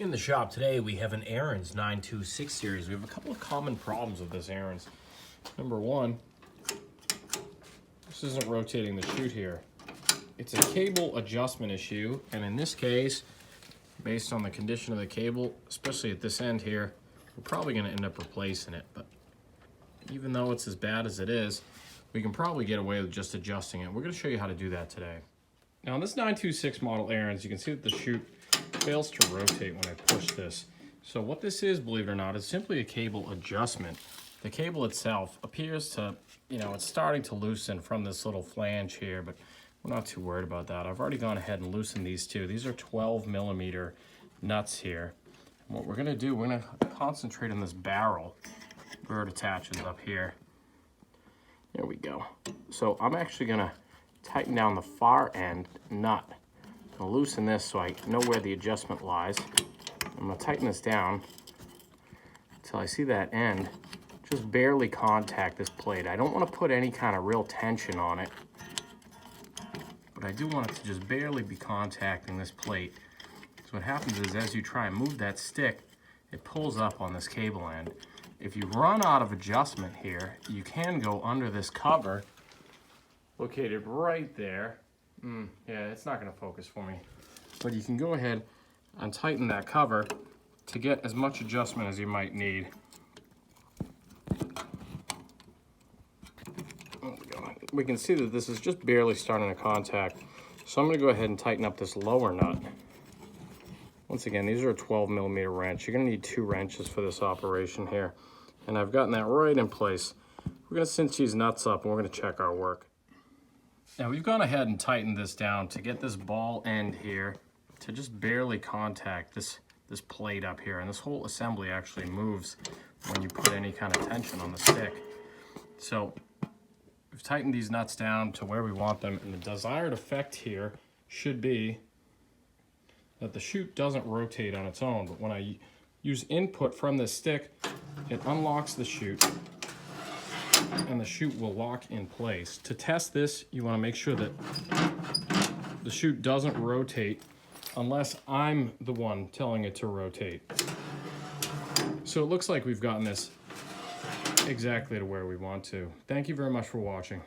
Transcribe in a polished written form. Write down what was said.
In the shop today, we have an Ariens 926 series. We have a couple of common problems with this Ariens. Number one, this isn't rotating the chute here. It's a cable adjustment issue, and in this case, based on the condition of the cable, especially at this end here, we're probably going to end up replacing it. But even though it's as bad as it is, we can probably get away with just adjusting it. We're going to show you how to do that today. Now, on this 926 model Ariens, you can see that the chute fails to rotate when I push this. So what this is, believe it or not, is simply a cable adjustment. The cable itself appears to, it's starting to loosen from this little flange here, but we're not too worried about that. I've already gone ahead and loosened these two. These are 12mm nuts here. And what we're gonna do, we're gonna concentrate on this barrel where it attaches up here. There we go. So I'm actually gonna tighten down the far end nut. I'm gonna loosen this so I know where the adjustment lies. I'm gonna tighten this down until I see that end just barely contact this plate. I don't want to put any kind of real tension on it, but I do want it to just barely be contacting this plate. So what happens is, as you try and move that stick, it pulls up on this cable end. If you run out of adjustment here, you can go under this cover located right there. Yeah, it's not going to focus for me. But you can go ahead and tighten that cover to get as much adjustment as you might need. There we go. We can see that this is just barely starting to contact. So I'm going to go ahead and tighten up this lower nut. Once again, these are a 12mm wrench. You're going to need 2 wrenches for this operation here. And I've gotten that right in place. We're going to cinch these nuts up and we're going to check our work. Now we've gone ahead and tightened this down to get this ball end here to just barely contact this plate up here. And this whole assembly actually moves when you put any kind of tension on the stick. So we've tightened these nuts down to where we want them, and the desired effect here should be that the chute doesn't rotate on its own, but when I use input from this stick, it unlocks the chute and the chute will lock in place. To test this, you want to make sure that the chute doesn't rotate unless I'm the one telling it to rotate. So it looks like we've gotten this exactly to where we want to. Thank you very much for watching.